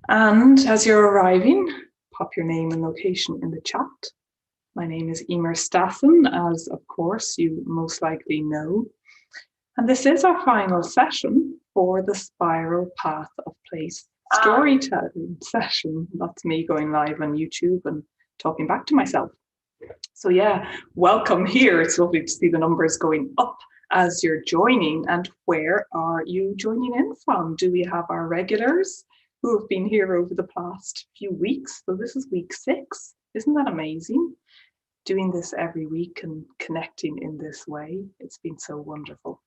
And as you're arriving, pop your name and location in the chat. My name is Eimear Stassin, as of course you most likely know. And this is our final session for the Spiral Path of Place storytelling session. That's me going live on YouTube and talking back to myself. So yeah, welcome here. It's lovely to see the numbers going up as you're joining. And where are you joining in from? Do we have our regulars who have been here over the past few weeks? So this is week 6. Isn't that amazing? Doing this every week and connecting in this way. It's been so wonderful.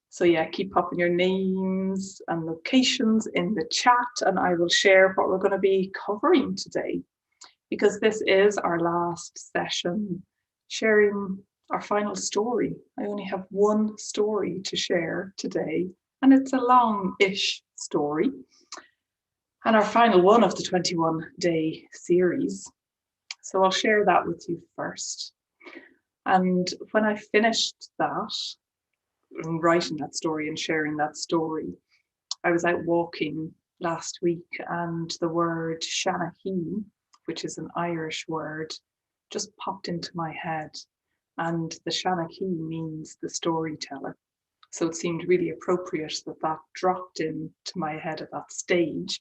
So yeah, keep popping your names and locations in the chat and I will share what we're going to be covering today. Because this is our last session, sharing our final story. I only have one story to share today, and it's a long-ish story. And our final one of the 21-day series. So I'll share that with you first. And when I finished that, and writing that story and sharing that story, I was out walking last week and the word Seanachaí, which is an Irish word, just popped into my head. And the Seanachaí means the storyteller. So it seemed really appropriate that that dropped into my head at that stage.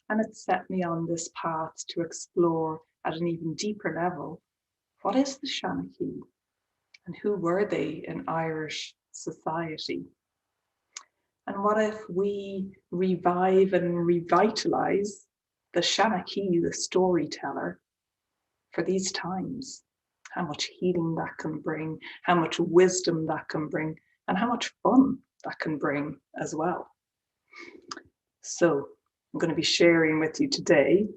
And it set me on this path to explore at an even deeper level, what is the Seanachaí? And who were they in Irish society? And what if we revive and revitalize the Seanachaí, the storyteller, for these times? How much healing that can bring, how much wisdom that can bring, and how much fun that can bring as well. So I'm going to be sharing with you today,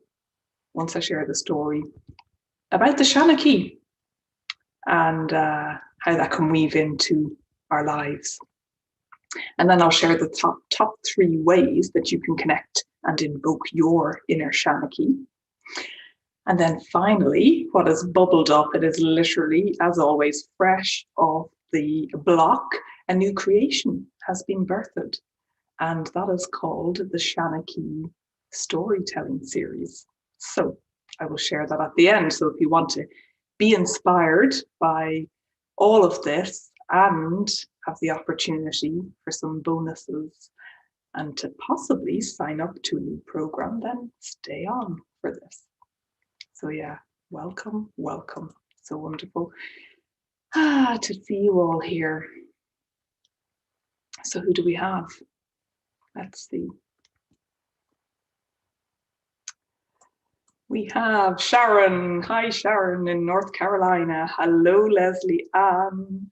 once I share the story, about the Seanachaí and how that can weave into our lives. And then I'll share the top 3 ways that you can connect and invoke your inner Seanachaí. And then finally, what has bubbled up, it is literally, as always, fresh off the block, a new creation has been birthed. And that is called the Seanachaí Storytelling Series. So I will share that at the end. So if you want to be inspired by all of this and have the opportunity for some bonuses and to possibly sign up to a new program, then stay on for this. So yeah, welcome, welcome. So wonderful to see you all here. So who do we have? Let's see. We have Sharon. Hi, Sharon in North Carolina. Hello, Leslie Ann.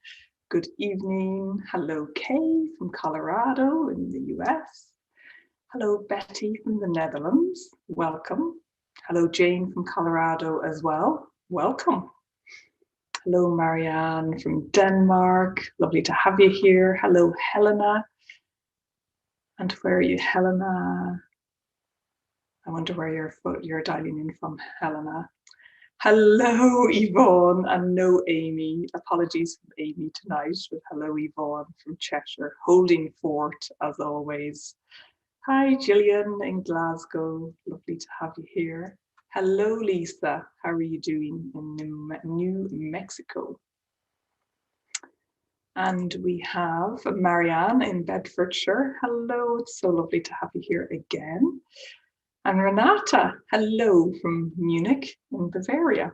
Good evening. Hello, Kay from Colorado in the US. Hello, Betty from the Netherlands. Welcome. Hello, Jane from Colorado as well. Welcome. Hello, Marianne from Denmark. Lovely to have you here. Hello, Helena. And where are you, Helena? I wonder where you're dialing in from, Helena. Hello, Yvonne, and no Amy. Apologies from Amy tonight, but hello, Yvonne from Cheshire, holding fort as always. Hi, Gillian in Glasgow. Lovely to have you here. Hello, Lisa. How are you doing in New Mexico? And we have Marianne in Bedfordshire. Hello, it's so lovely to have you here again. And Renata, hello from Munich in Bavaria.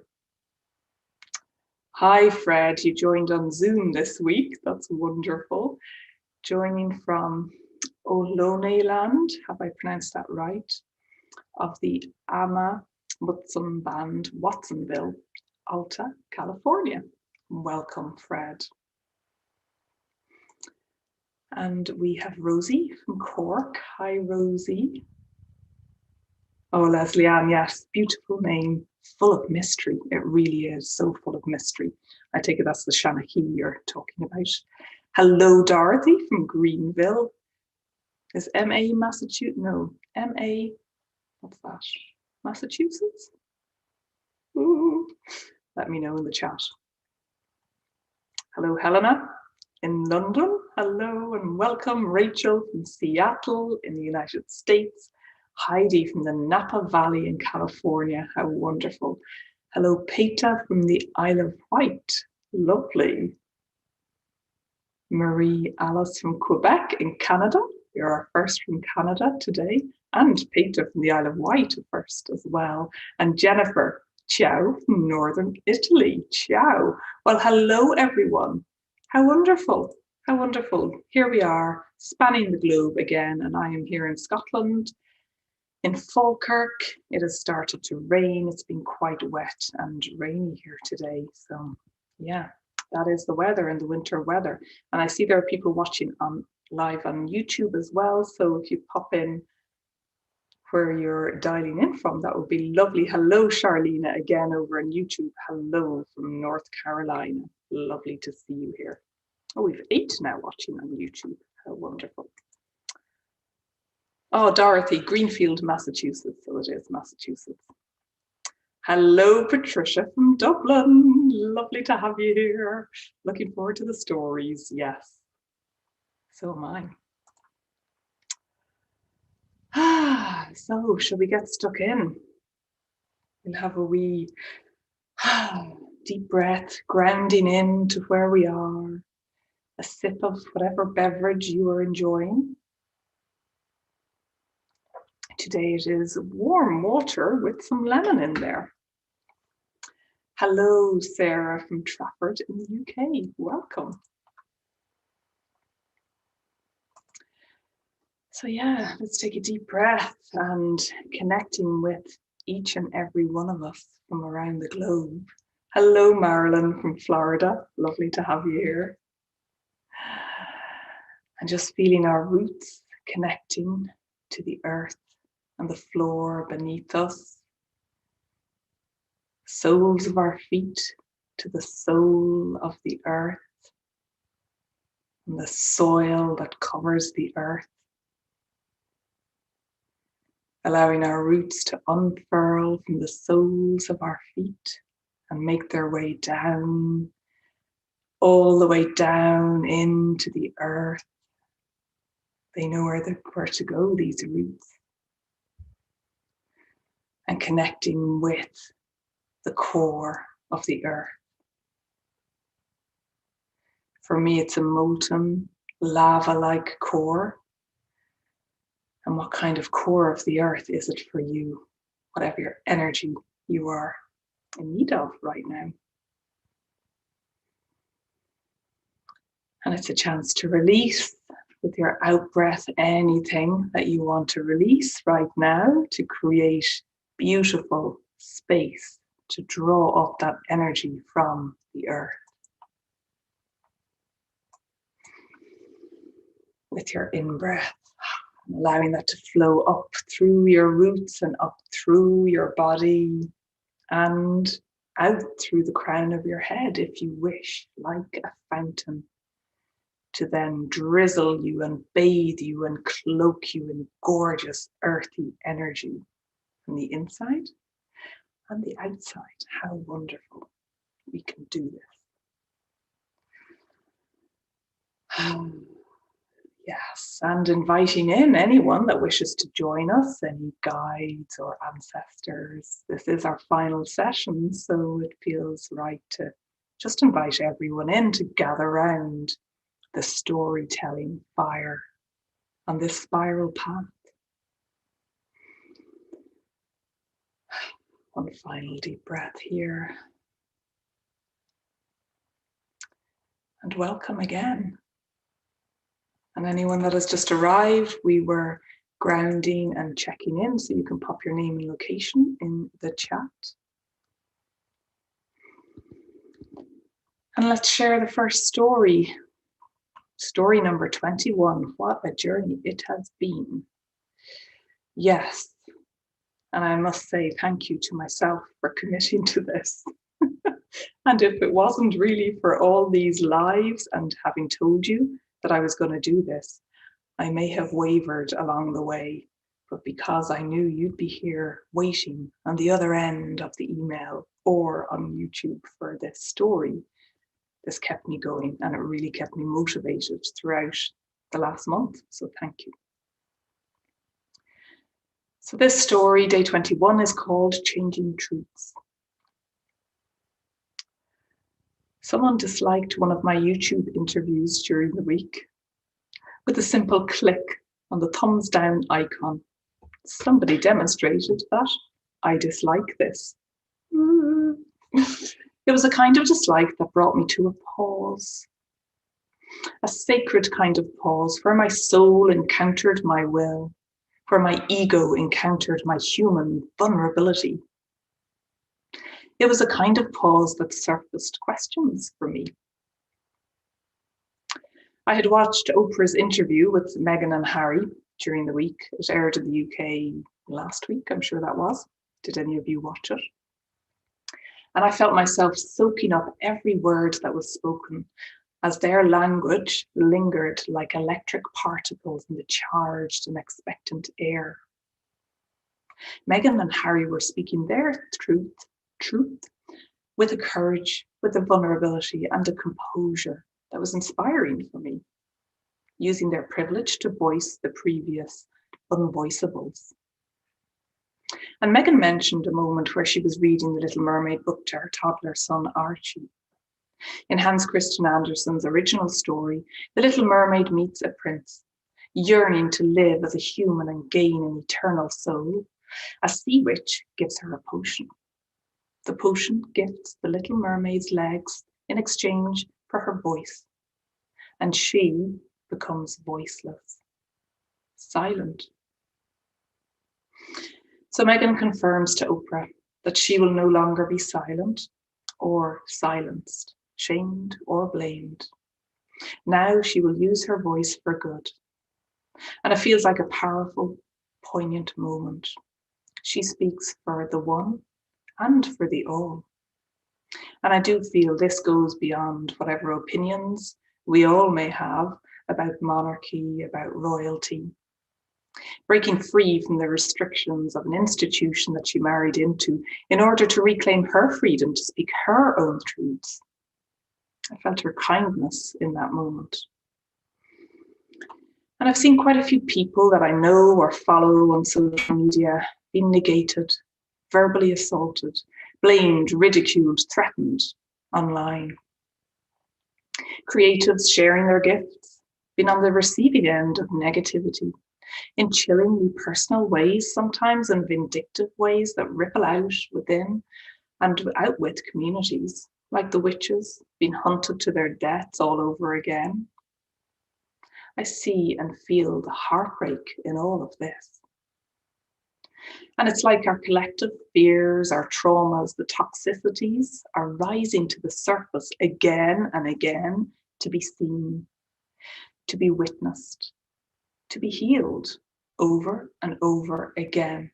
Hi, Fred, you joined on Zoom this week. That's wonderful. Joining from Oloneland, have I pronounced that right? Of the Ama Mutsun Band, Watsonville, Alta, California. Welcome, Fred. And we have Rosie from Cork. Hi, Rosie. Oh, Leslie Ann, yes, beautiful name, full of mystery. It really is so full of mystery. I take it that's the Seanachaí you're talking about. Hello, Dorothy from Greenville. Is MA Massachusetts? No, MA, what's that? Massachusetts? Ooh, let me know in the chat. Hello, Helena in London. Hello and welcome. Rachel from Seattle in the United States. Heidi from the Napa Valley in California. How wonderful. Hello, Peter from the Isle of Wight. Lovely. Marie Alice from Quebec in Canada. You're our first from Canada today. And Peter from the Isle of Wight first as well. And Jennifer, ciao, from Northern Italy. Ciao. Well, hello, everyone. How wonderful. How wonderful. Here we are, spanning the globe again. And I am here in Scotland, in Falkirk. It has started to rain. It's been quite wet and rainy here today. So, yeah. That is the weather and the winter weather. And I see there are people watching live on YouTube as well. So if you pop in where you're dialing in from, that would be lovely. Hello, Charlene, again over on YouTube. Hello from North Carolina. Lovely to see you here. Oh, we've 8 now watching on YouTube. How wonderful. Oh, Dorothy, Greenfield, Massachusetts. So it is Massachusetts. Hello, Patricia from Dublin. Lovely to have you here. Looking forward to the stories. Yes, so am I. So, shall we get stuck in? We'll have a wee deep breath, grounding into where we are. A sip of whatever beverage you are enjoying. Today it is warm water with some lemon in there. Hello, Sarah from Trafford in the UK. Welcome. So yeah, let's take a deep breath and connecting with each and every one of us from around the globe. Hello, Marilyn from Florida. Lovely to have you here. And just feeling our roots connecting to the earth and the floor beneath us. Soles of our feet to the soul of the earth and the soil that covers the earth. Allowing our roots to unfurl from the soles of our feet and make their way down, all the way down into the earth. They know where to go, these roots. And connecting with the core of the earth. For me, it's a molten, lava-like core. And what kind of core of the earth is it for you? Whatever your energy you are in need of right now. And it's a chance to release with your out breath anything that you want to release right now to create beautiful space to draw up that energy from the earth. With your in-breath, allowing that to flow up through your roots and up through your body and out through the crown of your head, if you wish, like a fountain, to then drizzle you and bathe you and cloak you in gorgeous earthy energy from the inside and the outside. How wonderful we can do this. Yes, and inviting in anyone that wishes to join us, any guides or ancestors. This is our final session, so it feels right to just invite everyone in to gather around the storytelling fire on this spiral path. One final deep breath here. And welcome again. And anyone that has just arrived, we were grounding and checking in, so you can pop your name and location in the chat. And let's share the first story. Story number 21, what a journey it has been. Yes, and I must say thank you to myself for committing to this. And if it wasn't really for all these lives and having told you that I was going to do this, I may have wavered along the way, but because I knew you'd be here waiting on the other end of the email or on YouTube for this story, this kept me going and it really kept me motivated throughout the last month. So thank you. So this story, day 21, is called Changing Truths. Someone disliked one of my YouTube interviews during the week. With a simple click on the thumbs down icon, somebody demonstrated that I dislike this. It was a kind of dislike that brought me to a pause. A sacred kind of pause where my soul encountered my will, where my ego encountered my human vulnerability. It was a kind of pause that surfaced questions for me. I had watched Oprah's interview with Meghan and Harry during the week. It aired in the UK last week, I'm sure that was. Did any of you watch it? And I felt myself soaking up every word that was spoken as their language lingered like electric particles in the charged and expectant air. Meghan and Harry were speaking their truth with a courage, with a vulnerability and a composure that was inspiring for me, using their privilege to voice the previous unvoiceables. And Meghan mentioned a moment where she was reading The Little Mermaid book to her toddler son, Archie. In Hans Christian Andersen's original story, the little mermaid meets a prince, yearning to live as a human and gain an eternal soul. A sea witch gives her a potion. The potion gifts the little mermaid's legs in exchange for her voice, and she becomes voiceless, silent. So Meghan confirms to Oprah that she will no longer be silent or silenced, shamed or blamed. Now she will use her voice for good. And it feels like a powerful, poignant moment. She speaks for the one and for the all. And I do feel this goes beyond whatever opinions we all may have about monarchy, about royalty. Breaking free from the restrictions of an institution that she married into in order to reclaim her freedom to speak her own truths. I felt her kindness in that moment. And I've seen quite a few people that I know or follow on social media being negated, verbally assaulted, blamed, ridiculed, threatened online. Creatives sharing their gifts, being on the receiving end of negativity in chillingly personal ways sometimes, and vindictive ways that ripple out within and out with communities, like the witches being hunted to their deaths all over again. I see and feel the heartbreak in all of this. And it's like our collective fears, our traumas, the toxicities are rising to the surface again and again to be seen, to be witnessed, to be healed over and over again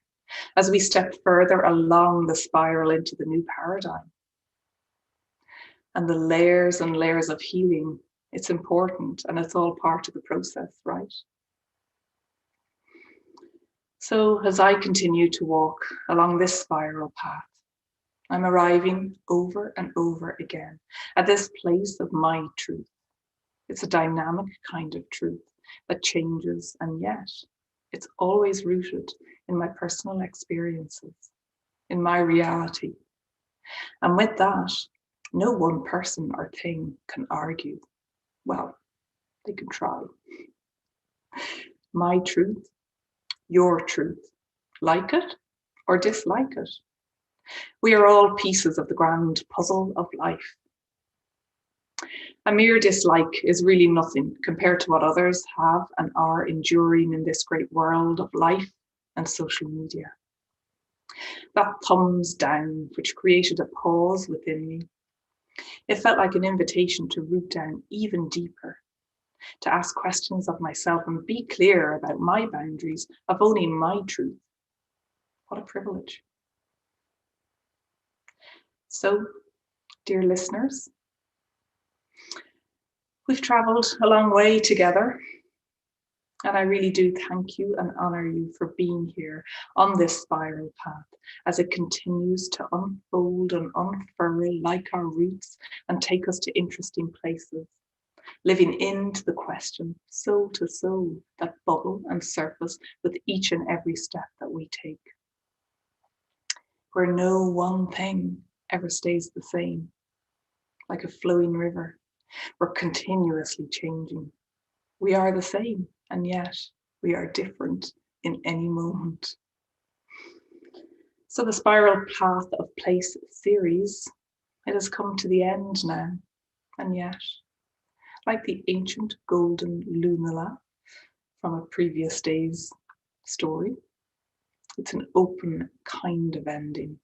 as we step further along the spiral into the new paradigm. And the layers and layers of healing, it's important and it's all part of the process, right? So as I continue to walk along this spiral path, I'm arriving over and over again at this place of my truth. It's a dynamic kind of truth that changes, and yet it's always rooted in my personal experiences, in my reality. And with that, no one person or thing can argue. Well, they can try. My truth, your truth, like it or dislike it. We are all pieces of the grand puzzle of life. A mere dislike is really nothing compared to what others have and are enduring in this great world of life and social media. That thumbs down, which created a pause within me. It felt like an invitation to root down even deeper, to ask questions of myself and be clear about my boundaries of owning my truth. What a privilege. So, dear listeners, we've traveled a long way together, and I really do thank you and honor you for being here on this spiral path as it continues to unfold and unfurl like our roots and take us to interesting places, living into the question, soul to soul, that bubble and surface with each and every step that we take, where no one thing ever stays the same, like a flowing river. We're continuously changing. We are the same, and yet we are different in any moment. So the Spiral Path of Place series, it has come to the end now, and yet, like the ancient golden lunula from a previous day's story, it's an open kind of ending.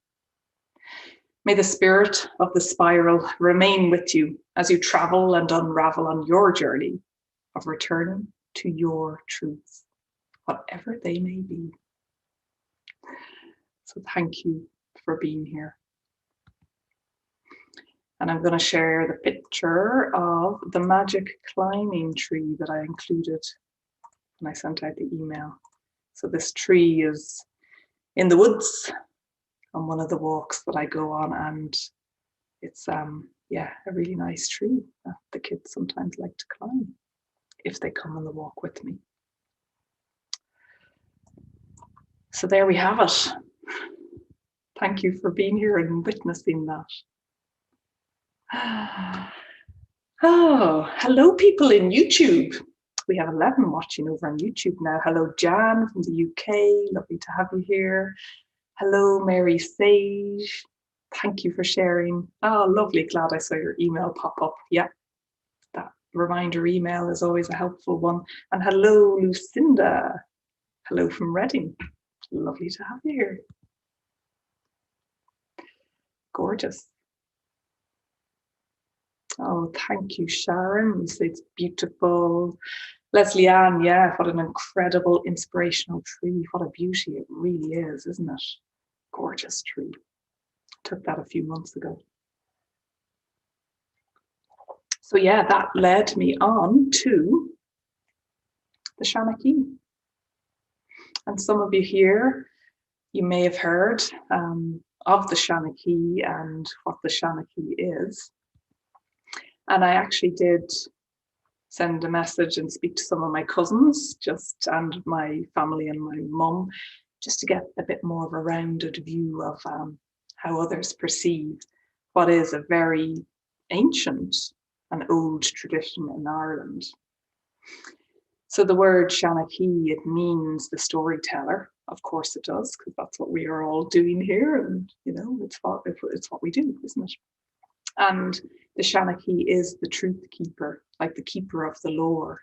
May the spirit of the spiral remain with you as you travel and unravel on your journey of returning to your truths, whatever they may be. So thank you for being here. And I'm going to share the picture of the magic climbing tree that I included when I sent out the email. So this tree is in the woods on one of the walks that I go on, and it's yeah, a really nice tree that the kids sometimes like to climb if they come on the walk with me. So there we have it. Thank you for being here and witnessing that. Oh, hello people in YouTube. We have 11 watching over on YouTube now. Hello Jan from the UK, lovely to have you here. Hello Mary Sage, thank you for sharing. Oh, lovely, glad I saw your email pop up. Yeah, that reminder email is always a helpful one. And hello Lucinda, hello from Reading, lovely to have you here. Gorgeous. Oh, thank you, Sharon. You say it's beautiful. Leslie Ann, yeah, what an incredible inspirational tree. What a beauty it really is, isn't it? Gorgeous tree. Took that a few months ago. So yeah, that led me on to the Seanachaí. And some of you here, you may have heard of the Seanachaí and what the Seanachaí is. And I actually did send a message and speak to some of my cousins and my family and my mum, just to get a bit more of a rounded view of how others perceive what is a very ancient and old tradition in Ireland. So the word Seanachaí, it means the storyteller. Of course it does, because that's what we are all doing here, and you know, it's what we do, isn't it? And the Seanachaí is the truth keeper, like the keeper of the lore,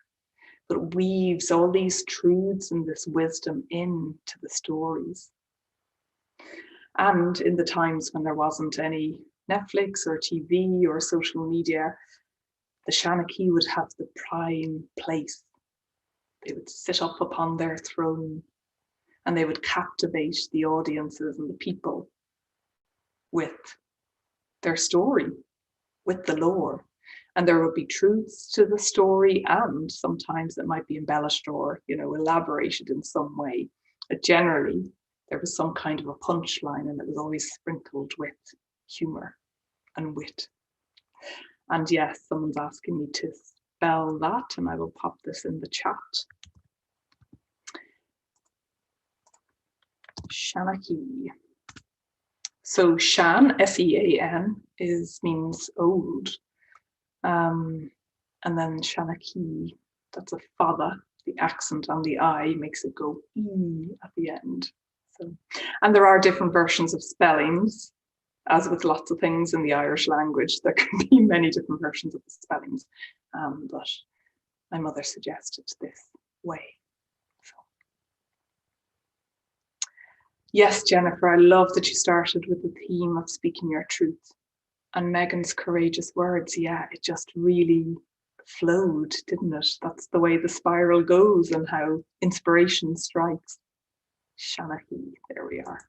but weaves all these truths and this wisdom into the stories. And in the times when there wasn't any Netflix or TV or social media, the Seanachaí would have the prime place. They would sit up upon their throne and they would captivate the audiences and the people with their story, with the lore. And there would be truths to the story, and sometimes it might be embellished or, you know, elaborated in some way. But generally, there was some kind of a punchline, and it was always sprinkled with humor and wit. And yes, someone's asking me to spell that, and I will pop this in the chat. Seanachaí. So Sean, S-E-A-N, means old. And then Seanachaí, that's a father. The accent on the I makes it go E at the end. So, and there are different versions of spellings, as with lots of things in the Irish language. There can be many different versions of the spellings, but my mother suggested this way. So. Yes, Jennifer, I love that you started with the theme of speaking your truth. And Megan's courageous words, yeah, it just really flowed, didn't it? That's the way the spiral goes and how inspiration strikes. Seanachaí, there we are.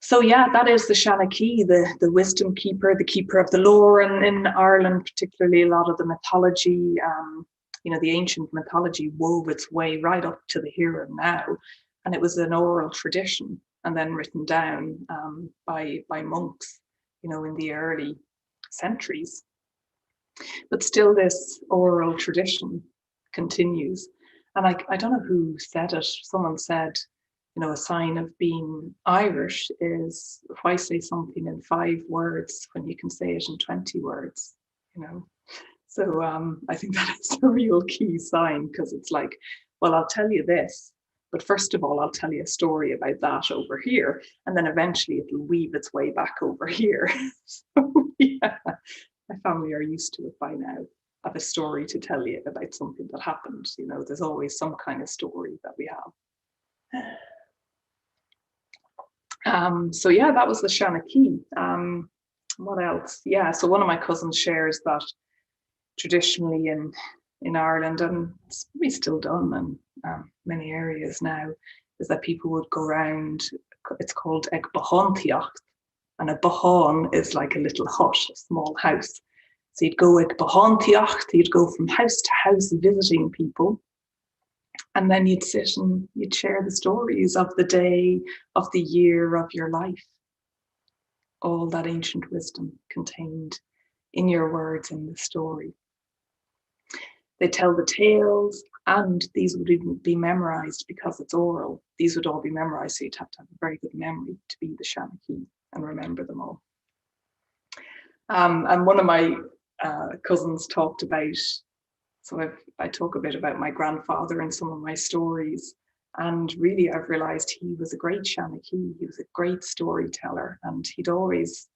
So yeah, that is the Seanachaí, the wisdom keeper, the keeper of the lore, and in Ireland particularly, a lot of the mythology, you know, the ancient mythology wove its way right up to the here and now, and it was an oral tradition and then written down by monks, you know, in the early centuries. But still this oral tradition continues. And I don't know who said it. Someone said, a sign of being Irish is if I say something in 5 words when you can say it in 20 words, So I think that is a real key sign, because it's like, well, I'll tell you this, but first of all, I'll tell you a story about that over here, and then eventually it'll weave its way back over here. So yeah, my family are used to it by now. I have a story to tell you about something that happened. There's always some kind of story that we have. So yeah, that was the Seanachaí. What else? Yeah, so one of my cousins shares that traditionally in Ireland, and it's probably still done in many areas now, is that people would go around. It's called Ag Bealtaine, and a behan is like a little hut, a small house. So you'd go Ag Bealtaine, you'd go from house to house visiting people, and then you'd sit and you'd share the stories of the day, of the year, of your life. All that ancient wisdom contained in your words in the story. They tell the tales, and these would even be memorized because it's oral. These would all be memorized, so you'd have to have a very good memory to be the Seanachaí and remember them all. And one of my cousins talked about, so I talk a bit about my grandfather in some of my stories, and really I've realized he was a great Seanachaí. He was a great storyteller, and he'd always,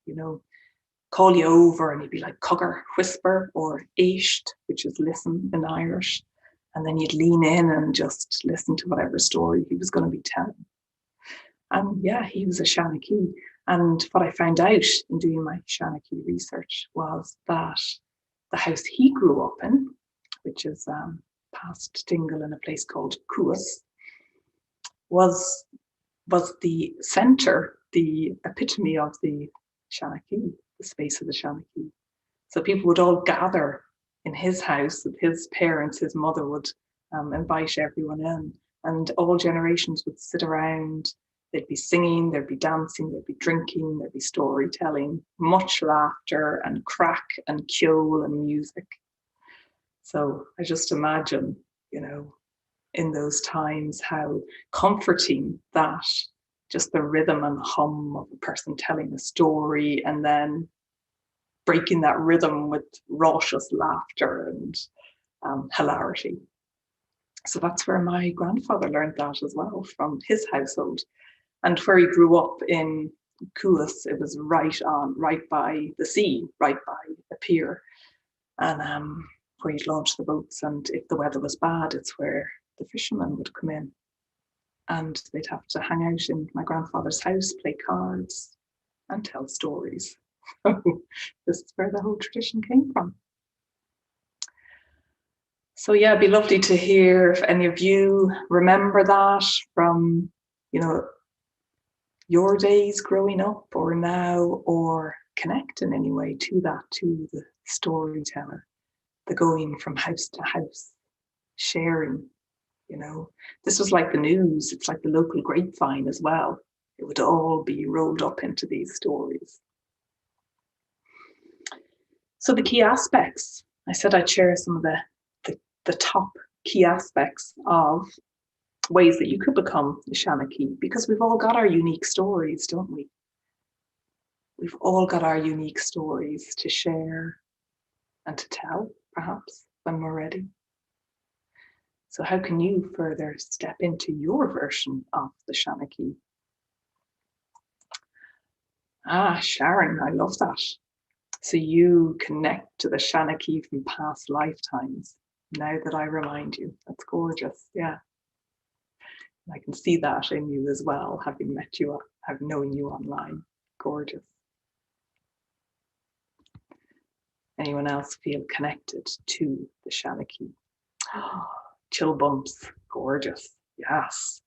call you over and he'd be like cogger, whisper, or éist, which is listen in Irish. And then you'd lean in and just listen to whatever story he was going to be telling. And yeah, he was a Seanachaí. And what I found out in doing my Seanachaí research was that the house he grew up in, which is past Dingle in a place called Cuas, was the centre, the epitome of the Seanachaí, the space of the Seanachaí. So people would all gather in his house with his parents. His mother would invite everyone in, and all generations would sit around. They'd be singing, there'd be dancing, there'd be drinking, there'd be storytelling, much laughter and crack and ceol and music. So I just imagine, in those times, how comforting that, just the rhythm and hum of a person telling a story and then breaking that rhythm with raucous laughter and hilarity. So that's where my grandfather learned that as well, from his household. And where he grew up in Cuas, it was right by the sea, right by a pier, and where you'd launch the boats. And if the weather was bad, it's where the fishermen would come in, and they'd have to hang out in my grandfather's house, play cards, and tell stories. So this is where the whole tradition came from. So yeah, it'd be lovely to hear if any of you remember that from, your days growing up or now, or connect in any way to that, to the storyteller, the going from house to house, sharing. This was like the news. It's like the local grapevine as well. It would all be rolled up into these stories. So the key aspects, I said I'd share some of the top key aspects of ways that you could become a Seanachaí, because we've all got our unique stories, don't we? We've all got our unique stories to share and to tell, perhaps, when we're ready. So how can you further step into your version of the Seanachaí? Sharon, I love that. So you connect to the Seanachaí from past lifetimes, now that I remind you. That's gorgeous, yeah. I can see that in you as well, having met you, having known you online. Gorgeous. Anyone else feel connected to the Seanachaí? Chill bumps, gorgeous, yes.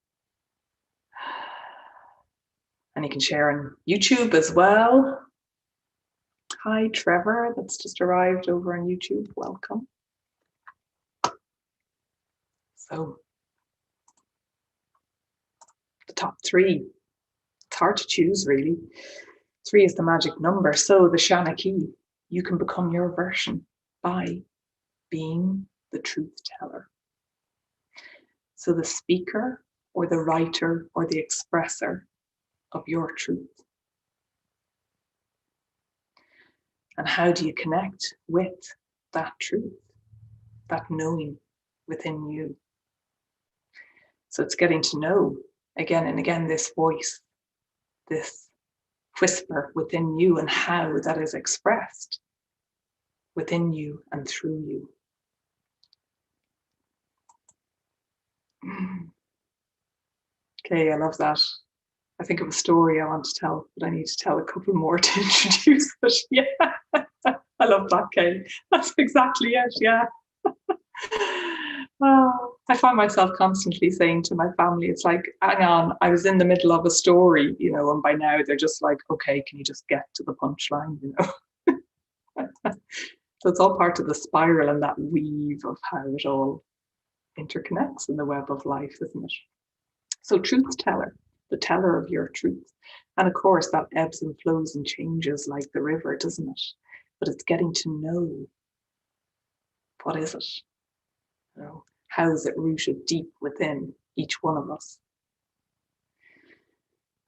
And you can share on YouTube as well. Hi, Trevor, that's just arrived over on YouTube, welcome. So, the top 3, it's hard to choose really. 3 is the magic number. So the Seanachaí, you can become your version by being the truth teller. So the speaker or the writer or the expresser of your truth. And how do you connect with that truth, that knowing within you? So it's getting to know again and again this voice, this whisper within you, and how that is expressed within you and through you. Okay, I love that. I think of a story I want to tell, but I need to tell a couple more to introduce it. Yeah, I love that, Kay. That's exactly it, yeah. I find myself constantly saying to my family, it's like, hang on, I was in the middle of a story, you know, and by now they're just like, okay, can you just get to the punchline, you know? So it's all part of the spiral and that weave of how it all interconnects in the web of life, isn't it? So truth teller, the teller of your truth. And of course, that ebbs and flows and changes like the river, doesn't it? But it's getting to know, what is it? You know, how is it rooted deep within each one of us?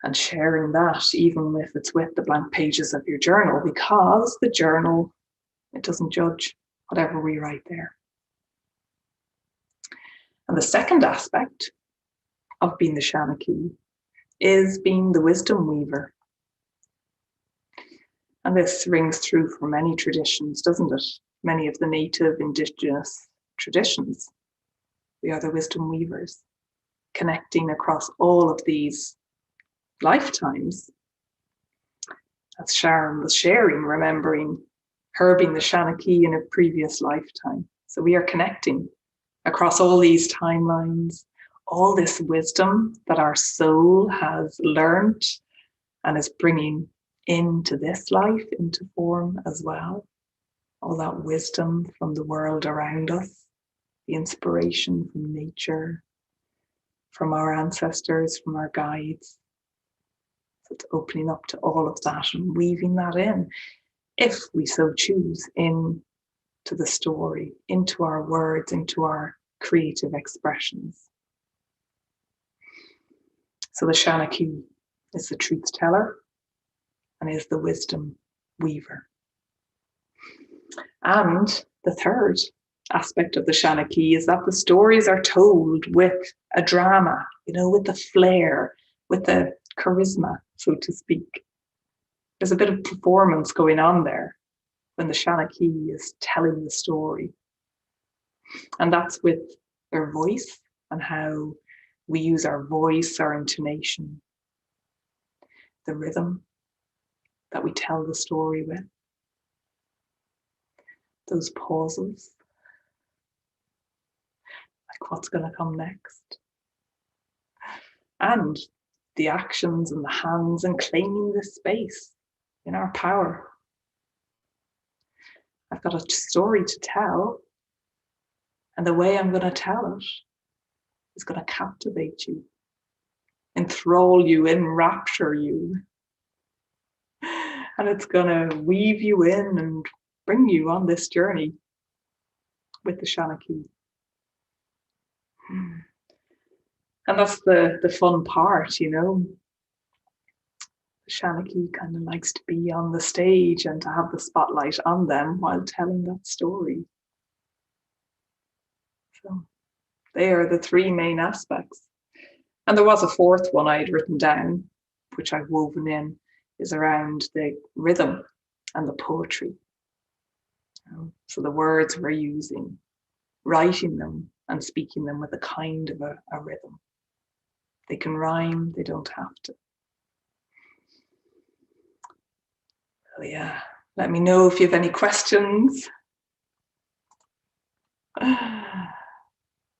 And sharing that, even if it's with the blank pages of your journal, because the journal, it doesn't judge whatever we write there. And the second aspect of being the Seanachaí is being the wisdom weaver. And this rings through for many traditions, doesn't it? Many of the native indigenous traditions. We are the wisdom weavers, connecting across all of these lifetimes. As Sharon was sharing, remembering her being the Seanachaí in a previous lifetime. So we are connecting across all these timelines, all this wisdom that our soul has learned and is bringing into this life, into form as well. All that wisdom from the world around us, the inspiration from nature, from our ancestors, from our guides. So it's opening up to all of that and weaving that in, if we so choose, into the story, into our words, into our creative expressions. So the Seanachaí is the truth teller and is the wisdom weaver. And the third aspect of the Seanachaí is that the stories are told with a drama, you know, with the flair, with the charisma, so to speak. There's a bit of performance going on there when the Seanachaí is telling the story. And that's with their voice and how we use our voice, our intonation, the rhythm that we tell the story with, those pauses, like what's going to come next, and the actions and the hands and claiming this space in our power. I've got a story to tell, and the way I'm going to tell it is going to captivate you, enthrall you, enrapture you. And it's going to weave you in and bring you on this journey with the Seanachaí. And that's the fun part, you know. The Seanachaí kind of likes to be on the stage and to have the spotlight on them while telling that story. So they are the three main aspects. And there was a fourth one I had written down, which I've woven in, is around the rhythm and the poetry. So the words we're using, writing them and speaking them with a kind of a rhythm. They can rhyme, they don't have to. So yeah, let me know if you have any questions.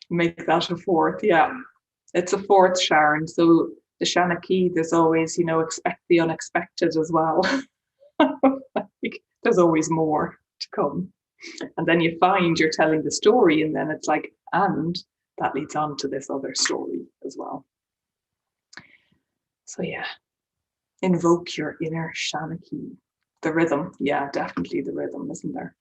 Make that a fourth, yeah. It's a fourth, Sharon. So the Seanachaí, there's always, you know, expect the unexpected as well. There's always more to come. And then you find you're telling the story, and then it's like, and that leads on to this other story as well. So yeah, invoke your inner Seanachaí. The rhythm, yeah, definitely the rhythm, isn't there?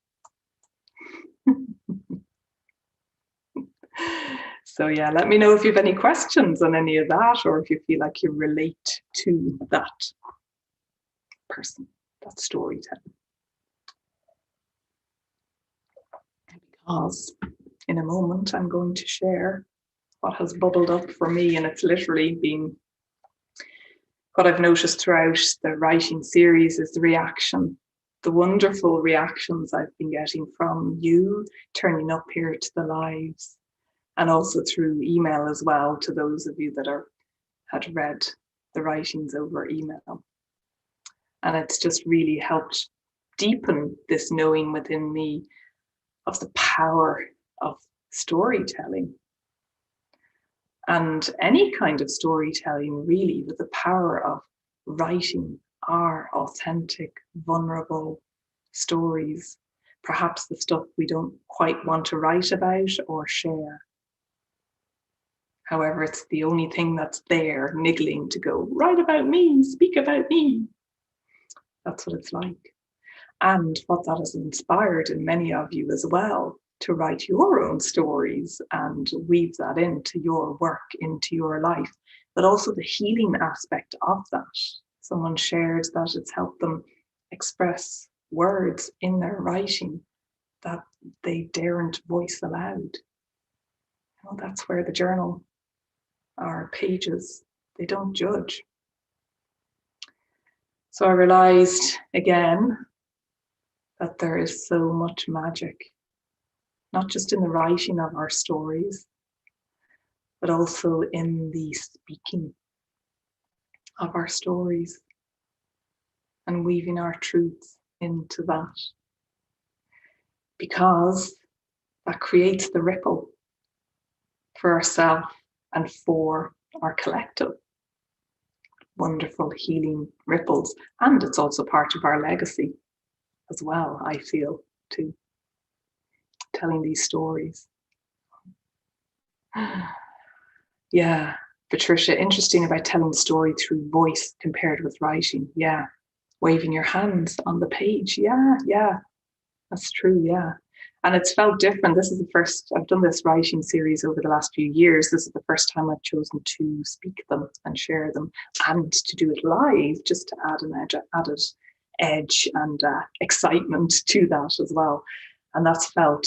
So yeah, let me know if you have any questions on any of that, or if you feel like you relate to that person, that storyteller. Because in a moment I'm going to share what has bubbled up for me, and it's literally been what I've noticed throughout the writing series is the wonderful reactions I've been getting from you turning up here to the lives, and also through email as well to those of you that had read the writings over email. And it's just really helped deepen this knowing within me of the power of storytelling. And any kind of storytelling, really, with the power of writing our authentic, vulnerable stories, perhaps the stuff we don't quite want to write about or share. However, it's the only thing that's there, niggling to go, write about me, speak about me. That's what it's like. And what that has inspired in many of you as well, to write your own stories and weave that into your work, into your life, but also the healing aspect of that. Someone shared that it's helped them express words in their writing that they daren't voice aloud. Well, that's where the journal, our pages, they don't judge. So I realized again that there is so much magic, not just in the writing of our stories, but also in the speaking of our stories and weaving our truths into that. Because that creates the ripple for ourselves and for our collective. Wonderful healing ripples. And it's also part of our legacy as well, I feel, too. Telling these stories. Yeah, Patricia, interesting about telling story through voice compared with writing. Yeah, waving your hands on the page. Yeah, that's true. Yeah, and it's felt different. This is the first, I've done this writing series over the last few years. This is the first time I've chosen to speak them and share them, and to do it live, just to add an added edge and excitement to that as well. And that's felt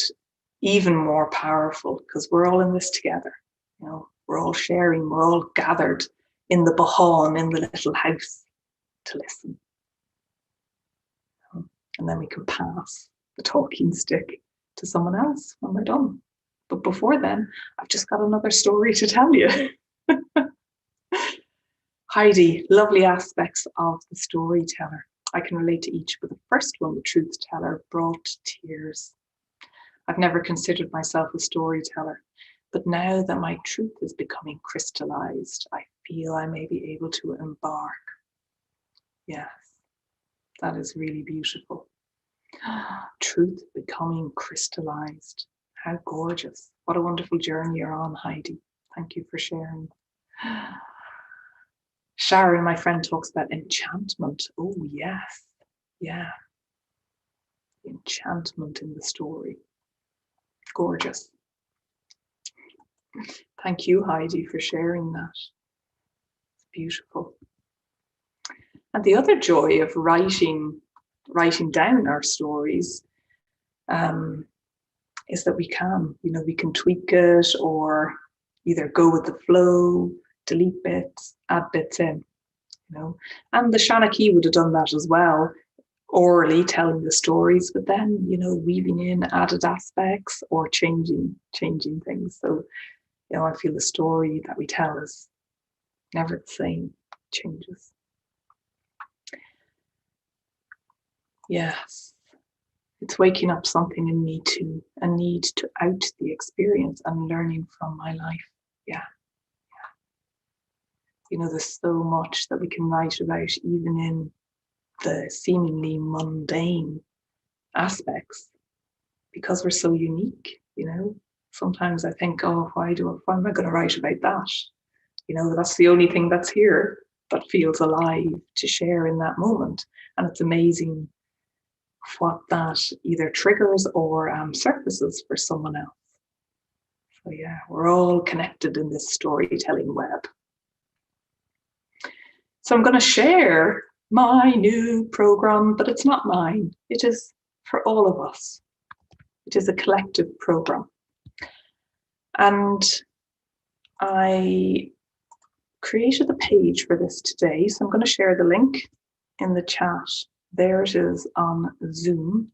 even more powerful because we're all in this together. You know, we're all sharing, we're all gathered in the Bahan, in the little house, to listen. And then we can pass the talking stick to someone else when we're done. But before then, I've just got another story to tell you. Heidi, lovely aspects of the storyteller. I can relate to each, but the first one, the truth teller, brought tears. I've never considered myself a storyteller, but now that my truth is becoming crystallized, I feel I may be able to embark. Yes, that is really beautiful. Truth becoming crystallized. How gorgeous. What a wonderful journey you're on, Heidi. Thank you for sharing. Sharon, my friend, talks about enchantment. Oh, yes. Yeah. Enchantment in the story. Gorgeous. Thank you, Heidi, for sharing that. It's beautiful. And the other joy of writing down our stories is that we can tweak it or either go with the flow, delete bits, add bits in, And the Seanachaí would have done that as well, orally telling the stories, but then, weaving in added aspects or changing things. So, I feel the story that we tell is never the same, changes. Yes, it's waking up something in me too, a need to out the experience and learning from my life. Yeah. There's so much that we can write about, even in the seemingly mundane aspects, because we're so unique. Sometimes I think, why am I going to write about that? That's the only thing that's here that feels alive to share in that moment. And it's amazing what that either triggers or surfaces for someone else. So yeah, we're all connected in this storytelling web. So I'm going to share my new program, but it's not mine. It is for all of us. It is a collective program. And I created a page for this today. So I'm going to share the link in the chat. There it is on Zoom.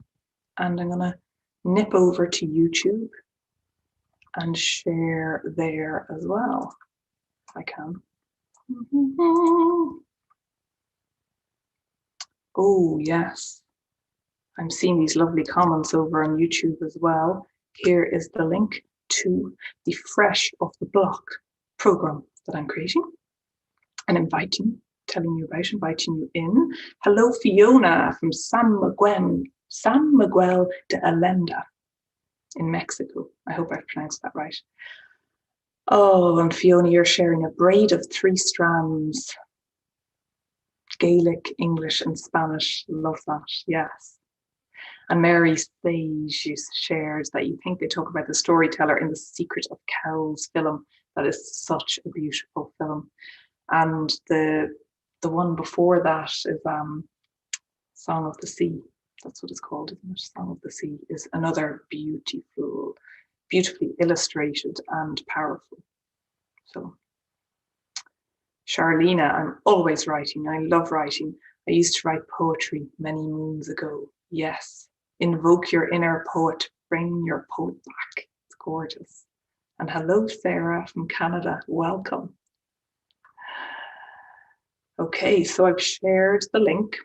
And I'm going to nip over to YouTube and share there as well, if I can. Oh, yes. I'm seeing these lovely comments over on YouTube as well. Here is the link to the Fresh Off the Block program that I'm creating and inviting you in. Hello, Fiona from San Miguel de Allende in Mexico. I hope I've pronounced that right. Oh, and Fiona, you're sharing a braid of 3 strands. Gaelic, English, and Spanish. Love that, yes. And Mary Sage shared that you think they talk about the storyteller in the Secret of Cows film. That is such a beautiful film. And the one before that is Song of the Sea. That's what it's called, isn't it? Song of the Sea is another beautifully illustrated and powerful. So, Charlena, I'm always writing. I love writing. I used to write poetry many moons ago. Yes, invoke your inner poet. Bring your poet back. It's gorgeous. And hello, Sarah from Canada. Welcome. Okay, so I've shared the link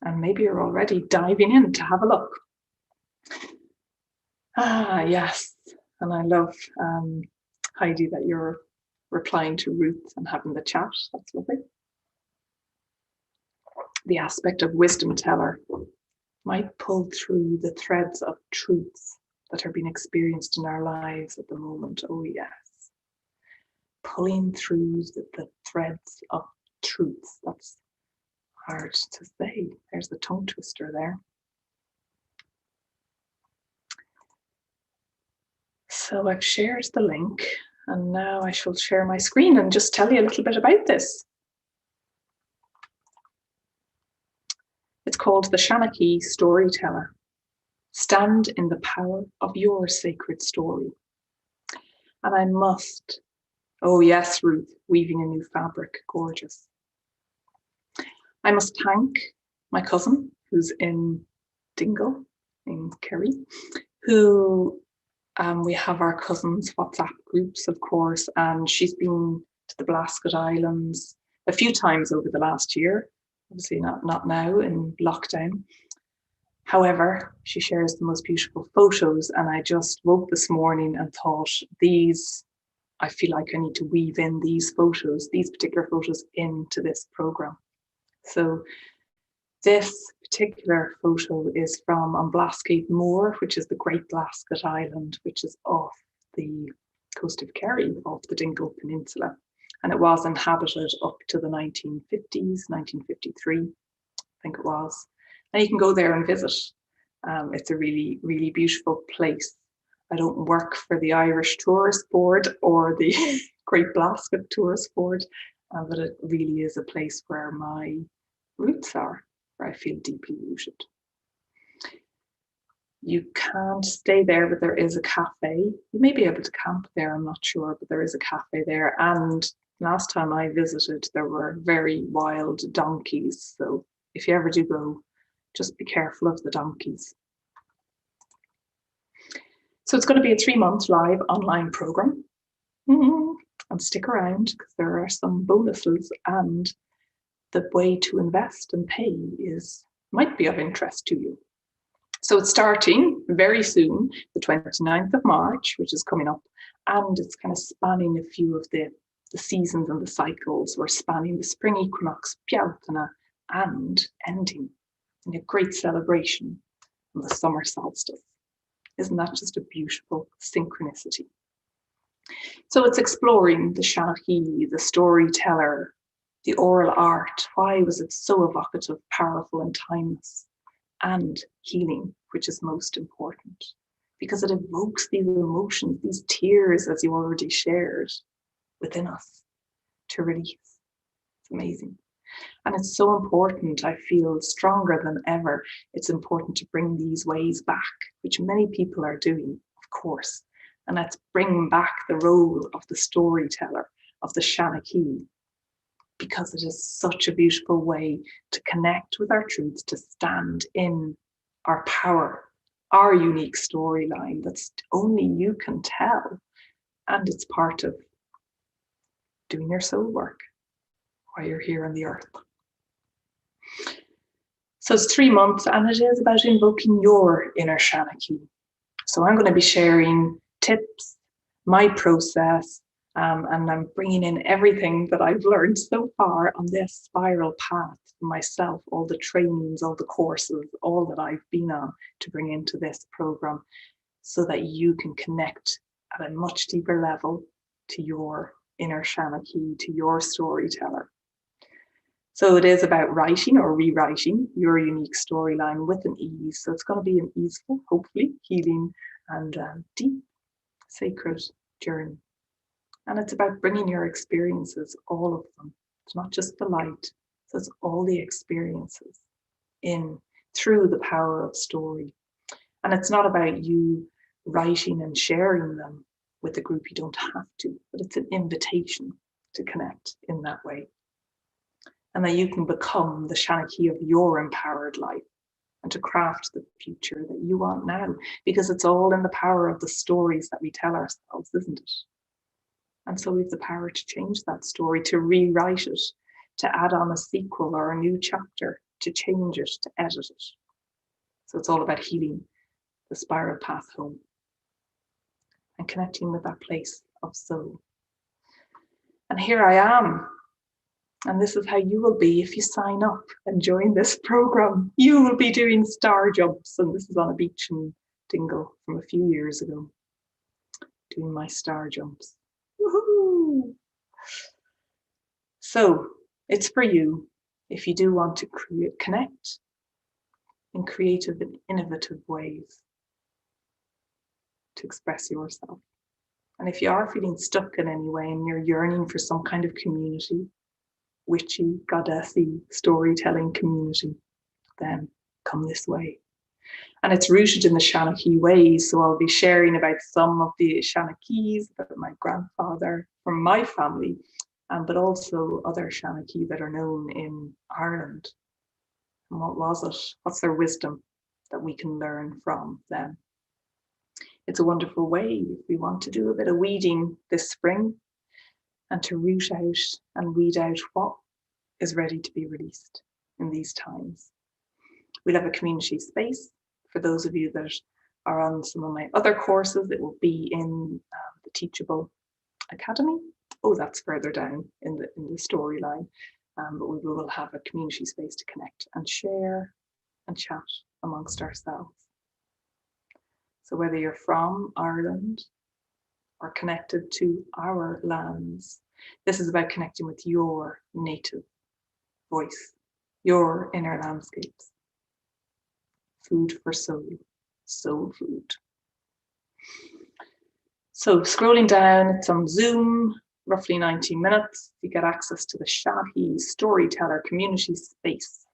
and maybe you're already diving in to have a look. Ah, yes. And I love, Heidi, that you're replying to Ruth and having the chat. That's lovely. The aspect of wisdom teller might pull through the threads of truths that are being experienced in our lives at the moment. Oh, yes. Pulling through the threads of truths. That's hard to say. There's the tongue twister there. So I've shared the link and now I shall share my screen and just tell you a little bit about this. It's called the Seanachaí Storyteller. Stand in the power of your sacred story. And I must, oh yes, Ruth, weaving a new fabric, gorgeous. I must thank my cousin who's in Dingle, in Kerry, who we have our cousins' WhatsApp groups, of course, and she's been to the Blasket Islands a few times over the last year, obviously not now in lockdown. However, she shares the most beautiful photos, and I just woke this morning and thought I feel like I need to weave in these particular photos into this program. So this particular photo is from on Blasket Moor, which is the Great Blasket Island, which is off the coast of Kerry, off the Dingle Peninsula. And it was inhabited up to the 1950s, 1953, I think it was. And you can go there and visit. It's a really, really beautiful place. I don't work for the Irish Tourist Board or the Great Blasket Tourist Board, but it really is a place where my roots are, where I feel deeply rooted. You can't stay there, but there is a cafe. You may be able to camp there, I'm not sure, but there is a cafe there. And last time I visited, there were very wild donkeys. So if you ever do go, just be careful of the donkeys. So it's going to be a 3-month live online program. And stick around because there are some bonuses, and the way to invest and pay might be of interest to you. So it's starting very soon, the 29th of March, which is coming up, and it's kind of spanning a few of the seasons and the cycles. We're spanning the spring equinox, Bealtaine, and ending in a great celebration of the summer solstice. Isn't that just a beautiful synchronicity? So it's exploring the Seanachaí, the storyteller, the oral art. Why was it so evocative, powerful, and timeless? And healing, which is most important. because it evokes these emotions, these tears, as you already shared, within us to release. It's amazing. And it's so important, I feel stronger than ever. It's important to bring these ways back, which many people are doing, of course. And let's bring back the role of the storyteller, of the Seanachaí, because it is such a beautiful way to connect with our truths, to stand in our power, our unique storyline that's only you can tell. And it's part of doing your soul work while you're here on the earth. So it's 3 months, and it is about invoking your inner Seanachaí. So I'm going to be sharing tips, my process, and I'm bringing in everything that I've learned so far on this spiral path for myself, all the trainings, all the courses, all that I've been on to bring into this program, so that you can connect at a much deeper level to your inner Seanachaí, to your storyteller. So it is about writing or rewriting your unique storyline with an ease. So it's going to be an easeful, hopefully healing and deep, sacred journey. And it's about bringing your experiences, all of them. It's not just the light. So it's all the experiences in through the power of story. And it's not about you writing and sharing them with a group. You don't have to, but it's an invitation to connect in that way. And that you can become the Seanachaí of your empowered life and to craft the future that you want now, because it's all in the power of the stories that we tell ourselves, isn't it? And so we have the power to change that story, to rewrite it, to add on a sequel or a new chapter, to change it, to edit it. So it's all about healing the spiral path home and connecting with that place of soul. And here I am. And this is how you will be if you sign up and join this program. You will be doing star jumps. And this is on a beach in Dingle from a few years ago, doing my star jumps. Woohoo! So it's for you if you do want to connect in creative and innovative ways to express yourself. And if you are feeling stuck in any way and you're yearning for some kind of community, witchy, goddessy, storytelling community, then come this way. And it's rooted in the Seanachaí ways. So I'll be sharing about some of the Seanachaís, about my grandfather from my family, but also other Seanachaí that are known in Ireland. And what was it? What's their wisdom that we can learn from them? It's a wonderful way if we want to do a bit of weeding this spring and to root out and weed out what is ready to be released in these times. We'll have a community space. For those of you that are on some of my other courses, it will be in the Teachable Academy. Oh, that's further down in the storyline. But we will have a community space to connect and share and chat amongst ourselves. So whether you're from Ireland or connected to our lands, this is about connecting with your native voice, your inner landscapes. Food for soul, soul food. So scrolling down, it's on Zoom, roughly 90 minutes. You get access to the Seanachaí Storyteller community space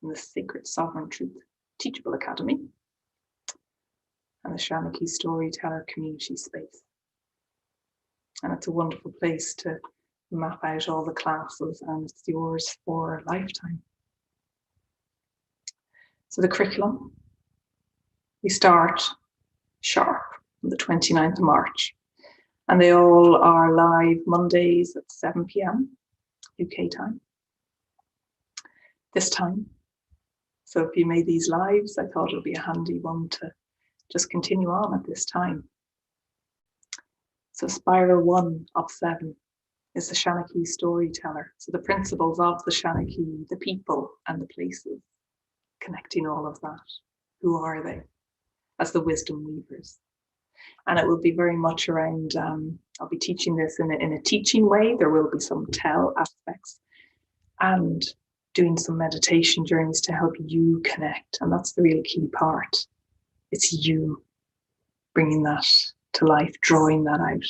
in the Sacred Sovereign Truth Teachable Academy and the Seanachaí Storyteller community space. And it's a wonderful place to map out all the classes, and it's yours for a lifetime. So the curriculum, we start sharp on the 29th of March, and they all are live Mondays at 7 p.m. UK time. This time. So if you made these lives, I thought it would be a handy one to just continue on at this time. So spiral 1 of 7 is the Seanachaí Storyteller. So the principles of the Seanachaí, the people and the places, connecting all of that. Who are they? As the wisdom weavers. And it will be very much around, I'll be teaching this in a teaching way. There will be some tell aspects and doing some meditation journeys to help you connect. And that's the real key part. It's you. bringing that to life, drawing that out.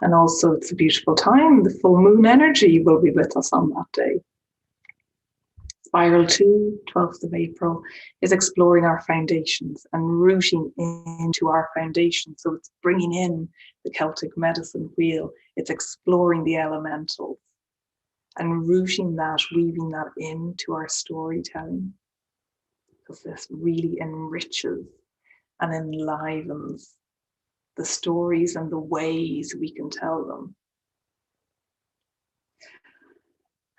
And also it's a beautiful time. The full moon energy will be with us on that day. Spiral 2, 12th of April, is exploring our foundations and rooting into our foundations. So it's bringing in the Celtic medicine wheel. It's exploring the elementals and rooting that, weaving that into our storytelling. Because this really enriches and enlivens the stories and the ways we can tell them.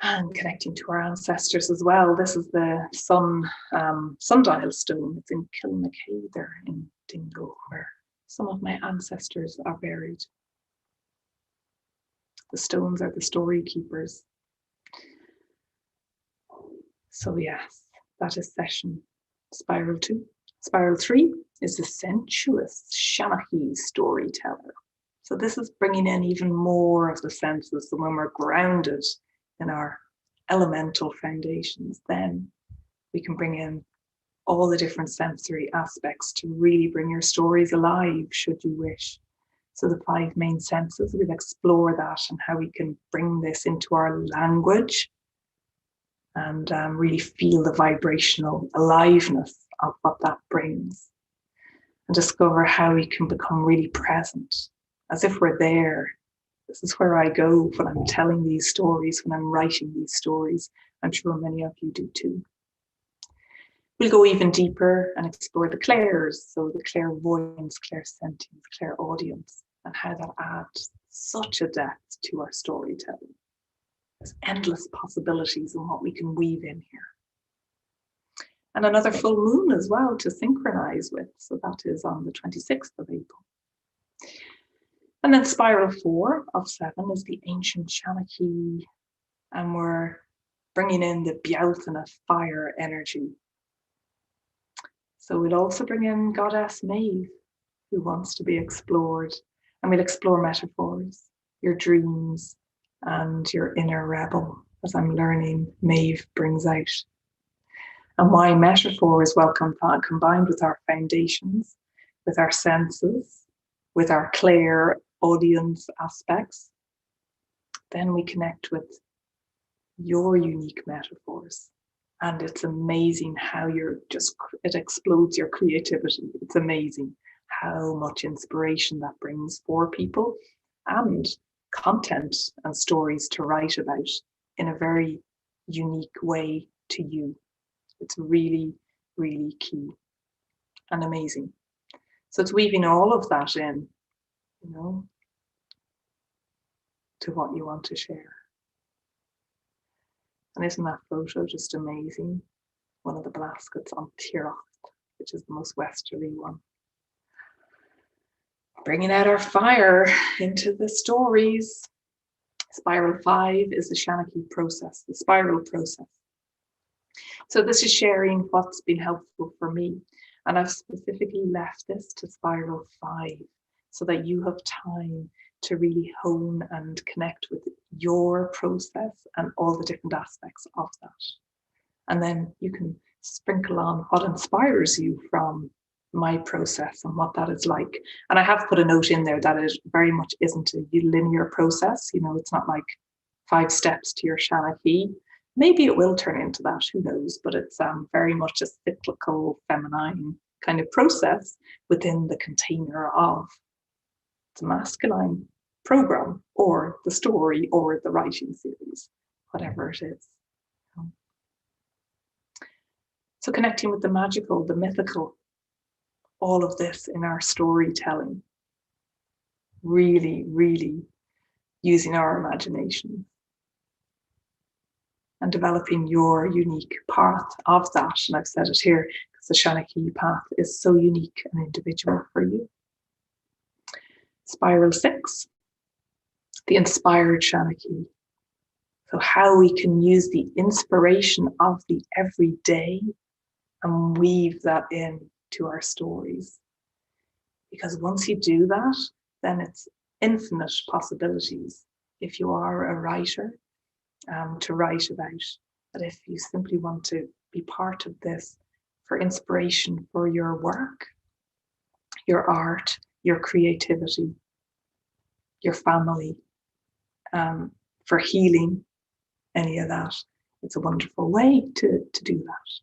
And connecting to our ancestors as well. This is the sundial stone. It's in Seanachaí there in Dingle, where some of my ancestors are buried. The stones are the story keepers. So yes, that is session Spiral 2. Spiral 3 is the Sensuous Seanachaí Storyteller. So this is bringing in even more of the senses. So when we're grounded in our elemental foundations, then we can bring in all the different sensory aspects to really bring your stories alive, should you wish. So the 5 main senses, we'll explore that and how we can bring this into our language and really feel the vibrational aliveness of what that brings, and discover how we can become really present, as if we're there. This is where I go when I'm telling these stories, when I'm writing these stories. I'm sure many of you do too. We'll go even deeper and explore the clairs, so the clairvoyance, clairsentience, clairaudience, and how that adds such a depth to our storytelling. There's endless possibilities in what we can weave in here. And another full moon as well to synchronize with, so that is on the 26th of April. And then Spiral 4 of 7 is the ancient Seanachaí, and we're bringing in the Bealtaine fire energy. So we'll also bring in Goddess Méabh, who wants to be explored, and we'll explore metaphors, your dreams, and your inner rebel, as I'm learning Méabh brings out. And why metaphor is well combined with our foundations, with our senses, with our clairaudience aspects, then we connect with your unique metaphors. And it's amazing how it explodes your creativity. It's amazing how much inspiration that brings for people and content and stories to write about in a very unique way to you. It's really, really key and amazing. So it's weaving all of that in, to what you want to share. And isn't that photo just amazing? One of the blaskets on Tirach, which is the most westerly one. Bringing out our fire into the stories. Spiral 5 is the Seanachaí process, the spiral process. So this is sharing what's been helpful for me. And I've specifically left this to Spiral 5 so that you have time to really hone and connect with your process and all the different aspects of that. And then you can sprinkle on what inspires you from my process and what that is like. And I have put a note in there that it very much isn't a linear process. It's not like 5 steps to your Seanachaí. Maybe it will turn into that, who knows, but it's very much a cyclical, feminine kind of process within the container of the masculine program or the story or the writing series, whatever it is. So connecting with the magical, the mythical, all of this in our storytelling, really, really using our imagination and developing your unique path of that. And I've said it here because the Seanachaí path is so unique and individual for you. Spiral 6, the inspired Seanachaí. So how we can use the inspiration of the everyday and weave that in to our stories. Because once you do that, then it's infinite possibilities. If you are a writer, to write about. But if you simply want to be part of this for inspiration for your work, your art, your creativity, your family, for healing, any of that. It's a wonderful way to do that.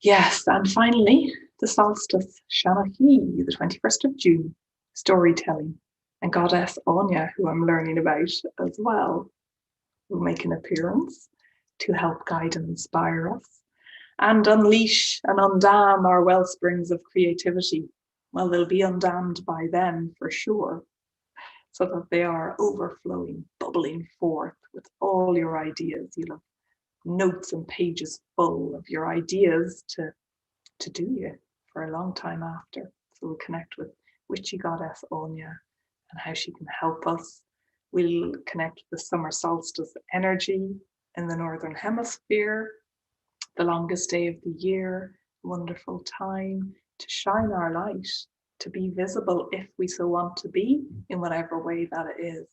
Yes, and finally, the solstice, Seanachaí, the 21st of June, storytelling, and goddess Anya, who I'm learning about as well, will make an appearance to help guide and inspire us and unleash and undam our wellsprings of creativity. Well, they'll be undammed by then for sure, so that they are overflowing, bubbling forth with all your ideas. You'll have notes and pages full of your ideas to do you for a long time after. So we'll connect with witchy goddess Anya and how she can help us. We'll connect with the summer solstice energy in the Northern Hemisphere, the longest day of the year, wonderful time to shine our light, to be visible if we so want to be, in whatever way that it is.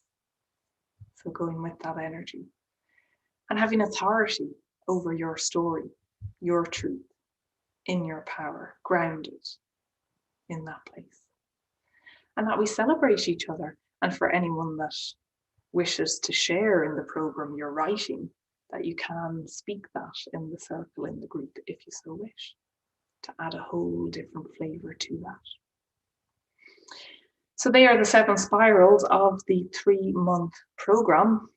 So going with that energy and having authority over your story, your truth, in your power, grounded in that place. And that we celebrate each other. And for anyone that wishes to share in the program you're writing, that you can speak that in the circle, in the group, if you so wish, to add a whole different flavor to that. So they are the 7 spirals of the 3-month program.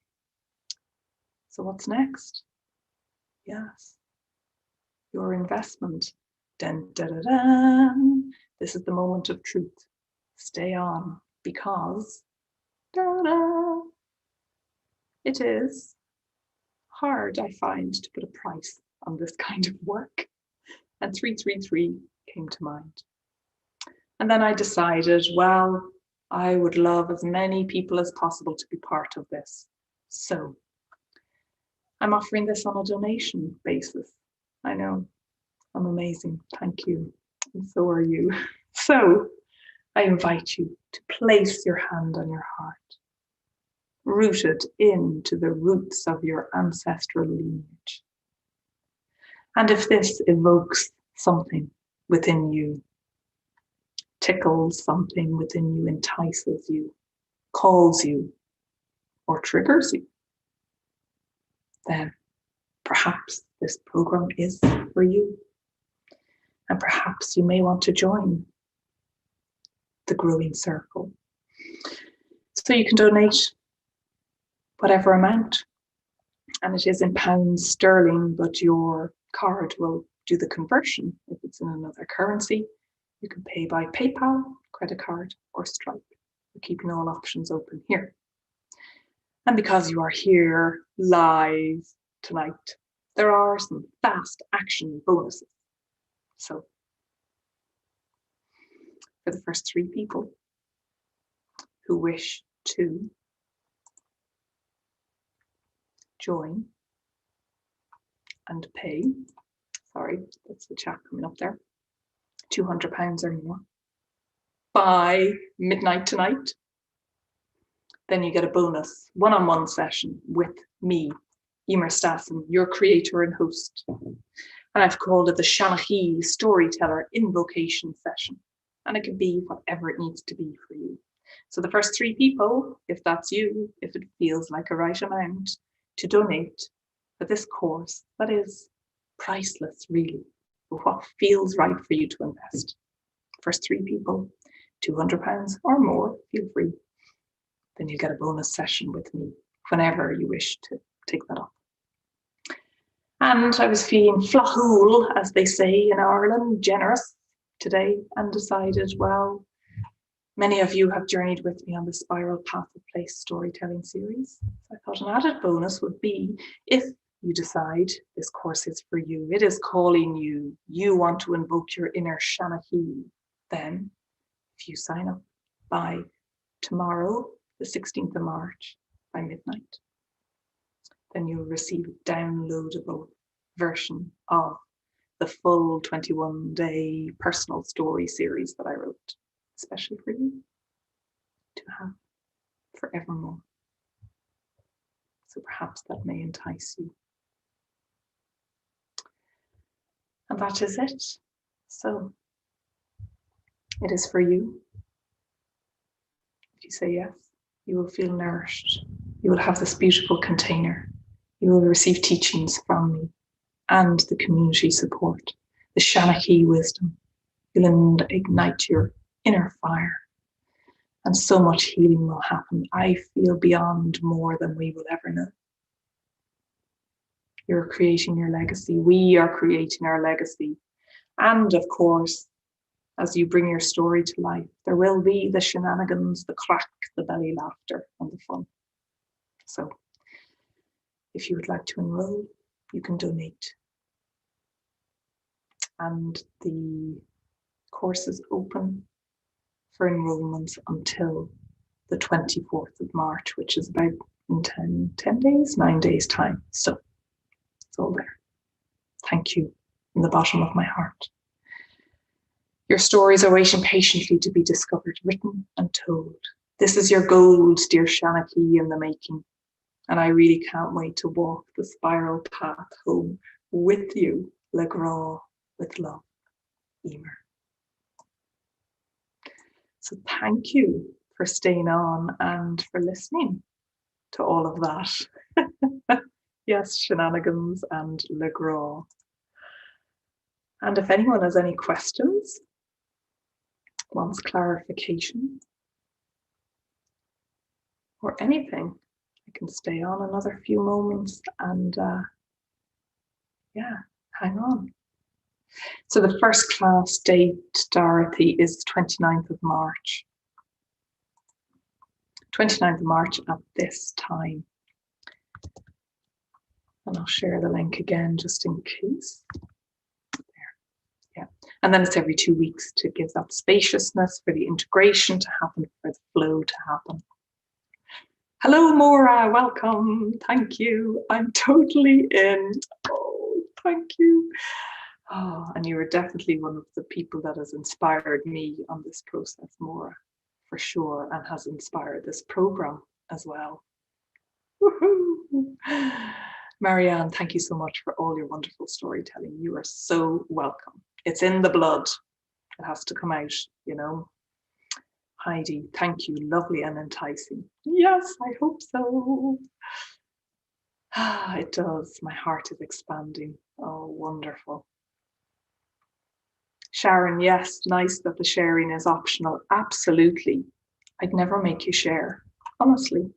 So what's next? Yes, your investment. Dun, dun, dun, dun. This is the moment of truth. Stay on, because it is hard, I find, to put a price on this kind of work. And 333 came to mind. And then I decided, well, I would love as many people as possible to be part of this. So I'm offering this on a donation basis. I know, I'm amazing. Thank you. And so are you. So I invite you to place your hand on your heart, rooted into the roots of your ancestral lineage. And if this evokes something within you, tickles something within you, entices you, calls you, or triggers you, then perhaps this program is for you. And perhaps you may want to join the growing circle. So you can donate whatever amount, and it is in pounds sterling, but your card will do the conversion. If it's in another currency, you can pay by PayPal, credit card, or Stripe. We're keeping all options open here. And because you are here live tonight, there are some fast action bonuses. So for the first 3 people who wish to join and pay, sorry, that's the chat coming up there, £200 or more by midnight tonight, then you get a bonus one-on-one session with me, Eimear Stassin, your creator and host. And I've called it the Seanachaí Storyteller Invocation Session. And it can be whatever it needs to be for you. So the first 3 people, if that's you, if it feels like a right amount to donate for this course, that is priceless, really, for what feels right for you to invest. First 3 people, £200 or more, feel free. Then you get a bonus session with me whenever you wish to take that up. And I was feeling flahool, as they say in Ireland, generous today, and decided, well, many of you have journeyed with me on the Spiral Path of Place storytelling series. So I thought an added bonus would be if you decide this course is for you, it is calling you, you want to invoke your inner Seanachaí, then if you sign up by tomorrow, the 16th of March, by midnight, then you'll receive a downloadable version of the full 21-day personal story series that I wrote, especially for you to have forevermore. So perhaps that may entice you. And that is it. So it is for you. If you say yes, you will feel nourished. You will have this beautiful container. You will receive teachings from me and the community support, the Seanachaí wisdom. You'll ignite your inner fire, and so much healing will happen. I feel beyond more than we will ever know. You're creating your legacy. We are creating our legacy. And of course, as you bring your story to life, there will be the shenanigans, the crack, the belly laughter, and the fun. So if you would like to enroll, you can donate. And the course is open for enrollments until the 24th of March, which is about in 9 days time. So it's all there. Thank you from the bottom of my heart. Your stories are waiting patiently to be discovered, written and told. This is your gold, dear Seanachaí, in the making. And I really can't wait to walk the spiral path home with you, Le Grand, with love, Eimear. So thank you for staying on and for listening to all of that. Yes, shenanigans and Le Grand. And if anyone has any questions, wants clarification, or anything, I can stay on another few moments and hang on. So the first class date, Dorothy, is 29th of March. 29th of March at this time. And I'll share the link again just in case. There. Yeah. And then it's every 2 weeks to give that spaciousness for the integration to happen, for the flow to happen. Hello, Maura, welcome. Thank you. I'm totally in. Oh, thank you. Oh, and you were definitely one of the people that has inspired me on this process, Maura, for sure, and has inspired this program as well. Woohoo! Marianne, thank you so much for all your wonderful storytelling. You are so welcome. It's in the blood. It has to come out, you know. Heidi, thank you. Lovely and enticing. Yes, I hope so. It does. My heart is expanding. Oh, wonderful. Sharon, yes, nice that the sharing is optional. Absolutely. I'd never make you share, honestly.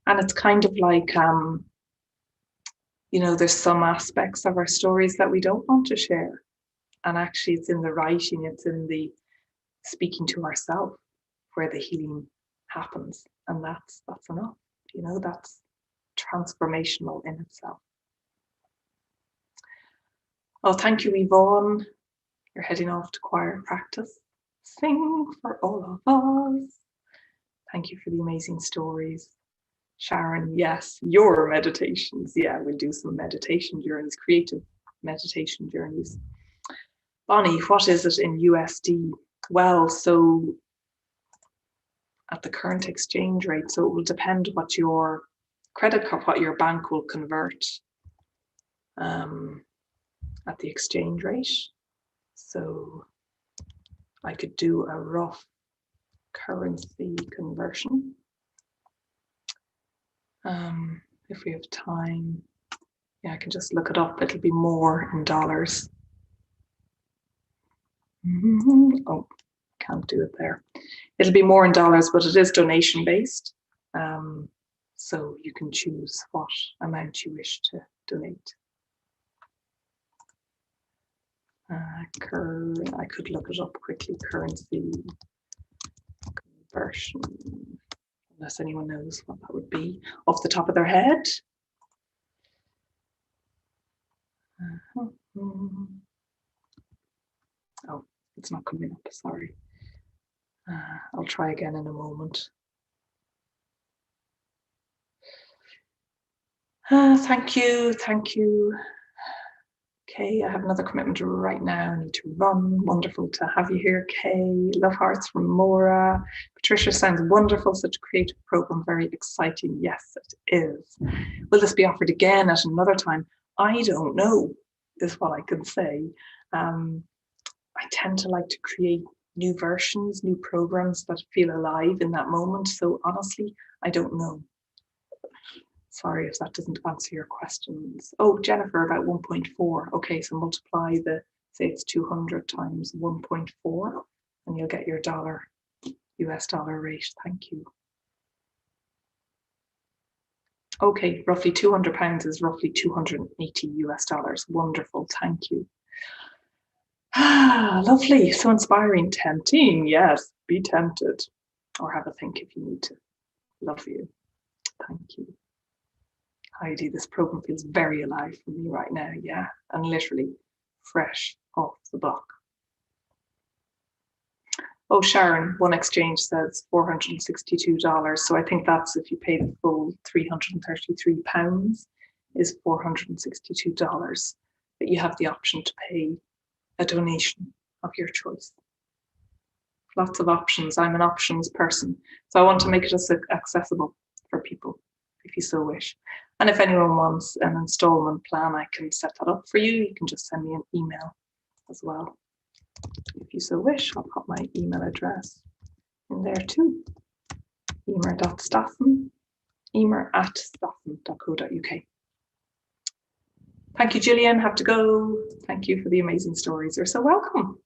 And it's kind of like, you know, there's some aspects of our stories that we don't want to share. And actually it's in the writing, it's in the speaking to ourselves where the healing happens. And that's enough. You know, that's transformational in itself. Oh, thank you, Yvonne. You're heading off to choir practice. Sing for all of us. Thank you for the amazing stories. Sharon, yes, your meditations. Yeah, we'll do some meditation journeys, creative meditation journeys. Bonnie, what is it in USD? Well, so at the current exchange rate, so it will depend what your credit card, what your bank will convert at the exchange rate. So I could do a rough currency conversion. If we have time, yeah, I can just look it up. It'll be more in dollars. Oh, can't do it there. It'll be more in dollars, but it is donation based. So you can choose what amount you wish to donate. I could look it up quickly. Currency conversion, unless anyone knows what that would be off the top of their head. Oh, it's not coming up, sorry. I'll try again in a moment. Thank you. Kay, I have another commitment right now. I need to run. Wonderful to have you here, Kay. Love hearts from Maura. Patricia, sounds wonderful. Such a creative program. Very exciting. Yes, it is. Will this be offered again at another time? I don't know, is what I can say. I tend to like to create new versions, new programs that feel alive in that moment. So honestly, I don't know. Sorry if that doesn't answer your questions. Oh, Jennifer, about 1.4. Okay, so multiply say it's 200 times 1.4 and you'll get your US dollar rate. Thank you. Okay, roughly £200 is roughly 280 US dollars. Wonderful, thank you. Ah, lovely, so inspiring, tempting. Yes, be tempted or have a think if you need to. Love you, thank you. Heidi, this program feels very alive for me right now, yeah, and literally fresh off the block. Oh, Sharon, one exchange says $462. So I think that's if you pay the full £333 is $462. But you have the option to pay a donation of your choice. Lots of options. I'm an options person. So I want to make it accessible for people if you so wish. And if anyone wants an installment plan, I can set that up for you. You can just send me an email as well. If you so wish, I'll put my email address in there too. Eimear.Stassin, eimear@stassin.co.uk. Thank you, Gillian. Have to go. Thank you for the amazing stories. You're so welcome.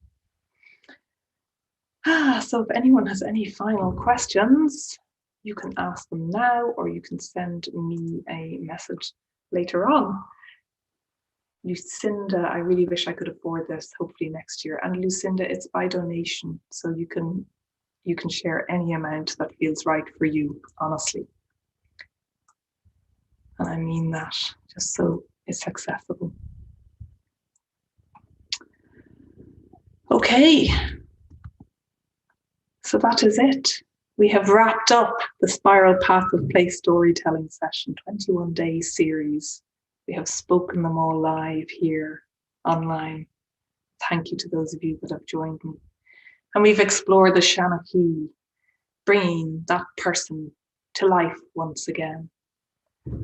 So if anyone has any final questions, you can ask them now, or you can send me a message later on. Lucinda, I really wish I could afford this, hopefully next year. And Lucinda, it's by donation, so you can share any amount that feels right for you, honestly. And I mean that, just so it's accessible. Okay, so that is it. We have wrapped up the Spiral Path of Play storytelling session, 21-day series. We have spoken them all live here online. Thank you to those of you that have joined me. And we've explored the Seanachaí, bringing that person to life once again.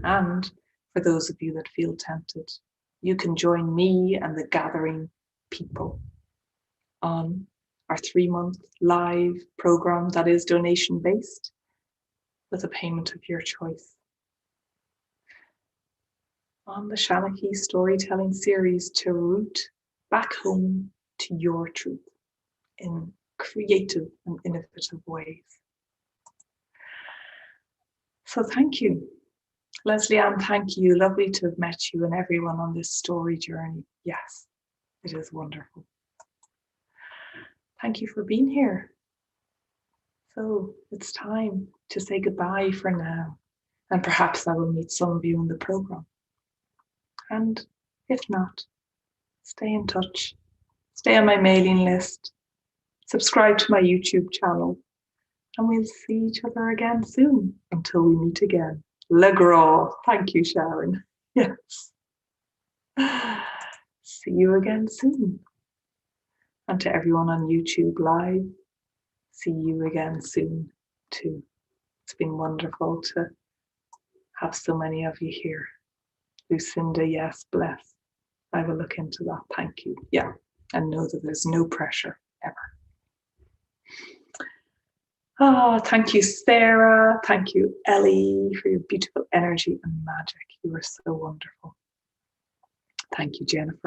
And for those of you that feel tempted, you can join me and the gathering people on our 3-month live program that is donation based with a payment of your choice. On the Seanachaí Storytelling series to root back home to your truth in creative and innovative ways. So thank you. Leslie Ann, thank you. Lovely to have met you and everyone on this story journey. Yes, it is wonderful. Thank you for being here. So it's time to say goodbye for now. And perhaps I will meet some of you in the program. And if not, stay in touch. Stay on my mailing list. Subscribe to my YouTube channel. And we'll see each other again soon until we meet again. Le Gras. Thank you, Sharon. Yes. See you again soon. And to everyone on YouTube Live, see you again soon too. It's been wonderful to have so many of you here. Lucinda, yes, bless. I will look into that. Thank you. Yeah, and know that there's no pressure ever. Oh, thank you, Sarah. Thank you, Ellie, for your beautiful energy and magic. You are so wonderful. Thank you, Jennifer.